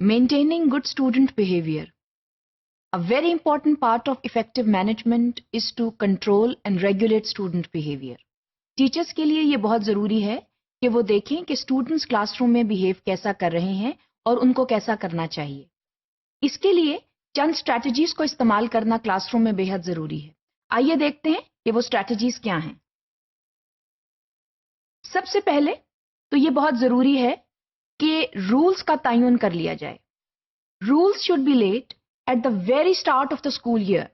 Maintaining good student behavior. A very important part of effective management is to control and regulate student behavior. Teachers کے لیے یہ بہت ضروری ہے کہ وہ دیکھیں کہ اسٹوڈنٹس کلاس روم میں بیہیو کیسا کر رہے ہیں اور ان کو کیسا کرنا چاہیے. اس کے لیے چند اسٹریٹجیز کو استعمال کرنا کلاس روم میں بے حد ضروری ہے. آئیے دیکھتے ہیں کہ وہ اسٹریٹجیز کیا ہیں. سب سے پہلے تو یہ بہت ضروری ہے کہ رولز کا تعین کر لیا جائے. Rules should be laid at the very start of the school year.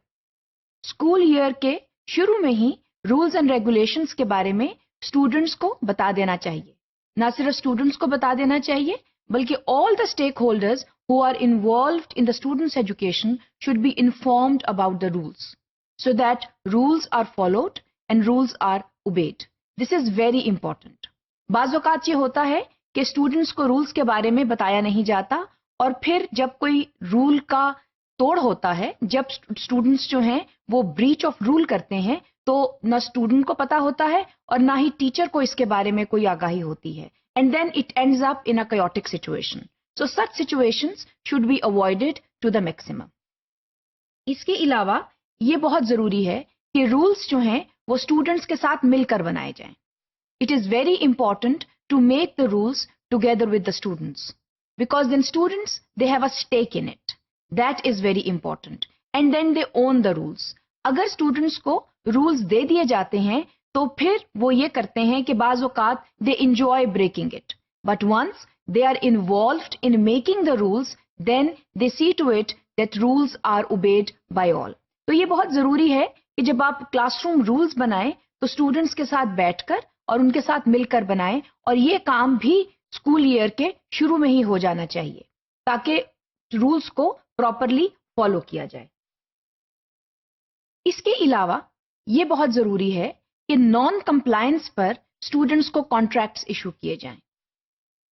School year کے شروع میں ہی رولز اینڈ ریگولیشنز کے بارے میں اسٹوڈنٹس کو بتا دینا چاہیے. نہ صرف اسٹوڈنٹس کو بتا دینا چاہیے بلکہ all the stakeholders who are involved in the students' education should be informed about the rules so that rules are followed and rules are obeyed. This is very important. بعض اوقات یہ ہوتا ہے کہ اسٹوڈنٹس کو rules کے بارے میں بتایا نہیں جاتا اور پھر جب کوئی رول کا توڑ ہوتا ہے، جب اسٹوڈنٹس جو ہیں وہ بریچ آف رول کرتے ہیں تو نہ اسٹوڈنٹ کو پتا ہوتا ہے اور نہ ہی ٹیچر کو اس کے بارے میں کوئی آگاہی ہوتی ہے. And then it ends up in a chaotic situation. So such situations should be avoided to the maximum. اس کے علاوہ یہ بہت ضروری ہے کہ رولز جو ہیں وہ اسٹوڈنٹس کے ساتھ مل کر بنائے جائیں. It is very important to make the rules together with the students because then students they have a stake in it. That is very important. And then they own the rules. اگر students کو rules دے دیے جاتے ہیں تو پھر وہ یہ کرتے ہیں کہ بعض اوقات they enjoy breaking it. But once they are involved in making the rules, then they see to it that rules are obeyed by all. تو یہ بہت ضروری ہے کہ جب آپ کلاس روم رولز بنائیں تو اسٹوڈنٹس کے ساتھ بیٹھ کر اور ان کے ساتھ مل کر بنائیں اور یہ کام بھی اسکول ایئر کے شروع میں ہی ہو جانا چاہیے تاکہ رولز کو پراپرلی فالو کیا جائے. اس کے علاوہ یہ بہت ضروری ہے کہ نان کمپلائنس پر اسٹوڈنٹس کو کانٹریکٹس ایشو کیے جائیں.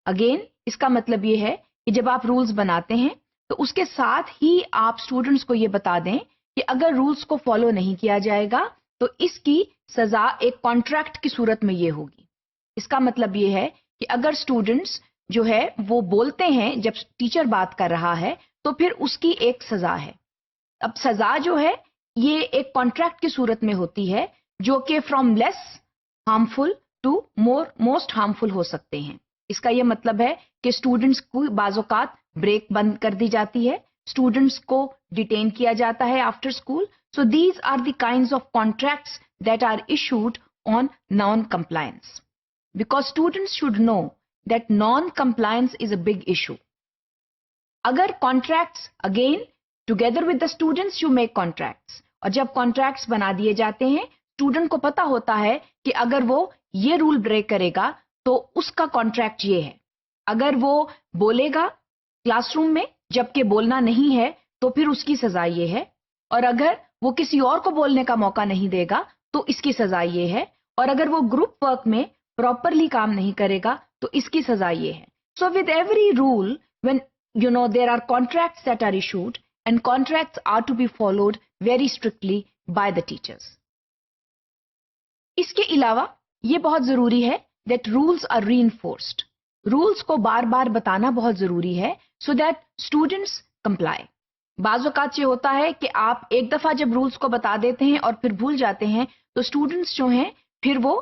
اگین اس کا مطلب یہ ہے کہ جب آپ رولز بناتے ہیں تو اس کے ساتھ ہی آپ اسٹوڈنٹس کو یہ بتا دیں کہ اگر رولز کو فالو نہیں کیا جائے گا تو اس کی سزا ایک کانٹریکٹ کی صورت میں یہ ہوگی. اس کا مطلب یہ ہے کہ اگر اسٹوڈنٹس جو ہے وہ بولتے ہیں جب ٹیچر بات کر رہا ہے تو پھر اس کی ایک سزا ہے. اب سزا جو ہے یہ ایک کانٹریکٹ کی صورت میں ہوتی ہے جو کہ from less harmful to most harmful ہو سکتے ہیں. اس کا یہ مطلب ہے کہ اسٹوڈنٹس کو بعض اوقات بریک بند کر دی جاتی ہے، اسٹوڈنٹس کو ڈیٹین کیا جاتا ہے after school. So these are the kinds of contracts that are issued on non compliance because students should know that non compliance is a big issue. اگر contracts again together with the students you make contracts اور جب contracts بنا دیے جاتے ہیں student کو پتا ہوتا ہے کہ اگر وہ یہ رول بریک کرے گا تو اس کا کانٹریکٹ یہ ہے. اگر وہ بولے گا کلاس روم میں جبکہ بولنا نہیں ہے تو پھر اس کی سزا یہ ہے، اور اگر وہ کسی اور کو بولنے کا موقع نہیں دے گا تو اس کی سزا یہ ہے، اور اگر وہ گروپ ورک میں پراپرلی کام نہیں کرے گا تو اس کی سزا یہ ہے. So with every rule when there are contracts that are issued and contracts are to be followed very strictly by the teachers. اس کے علاوہ یہ بہت ضروری ہے that rules are reinforced. Rules کو بار بار بتانا بہت ضروری ہے so that students comply. بعض اوقات یہ ہوتا ہے کہ آپ ایک دفعہ جب رولز کو بتا دیتے ہیں اور پھر بھول جاتے ہیں تو اسٹوڈنٹس جو ہیں پھر وہ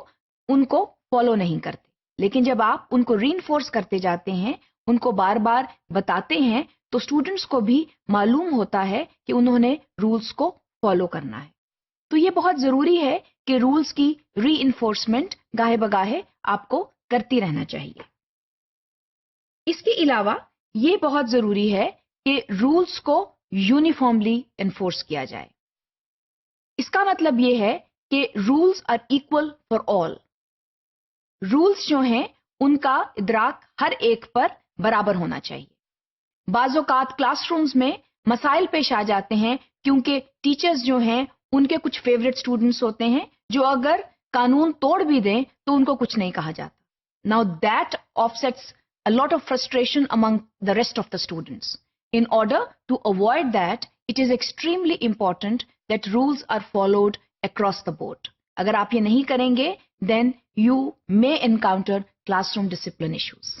ان کو فالو نہیں کرتے. لیکن جب آپ ان کو ری انفورس کرتے جاتے ہیں، ان کو بار بار بتاتے ہیں تو اسٹوڈنٹس کو بھی معلوم ہوتا ہے کہ انہوں نے رولز کو فالو کرنا ہے. تو یہ بہت ضروری ہے کہ رولز کی ری انفورسمنٹ گاہے بگاہے آپ کو کرتی رہنا چاہیے. اس کے علاوہ یہ بہت ضروری ہے کہ رولز کو یونیفارملی انفورس کیا جائے. اس کا مطلب یہ ہے کہ rules are equal for all. Rules جو ہیں ان کا ادراک ہر ایک پر برابر ہونا چاہیے. بعض اوقات کلاس رومز میں مسائل پیش آ جاتے ہیں کیونکہ ٹیچرز جو ہیں ان کے کچھ فیوریٹ اسٹوڈنٹس ہوتے ہیں جو اگر قانون توڑ بھی دیں تو ان کو کچھ نہیں کہا جاتا. Now that offsets a lot of frustration among the rest of the students. In order to avoid that, it is extremely important that rules are followed across the board. اگر آپ یہ نہیں کریں گے then you may encounter classroom discipline issues.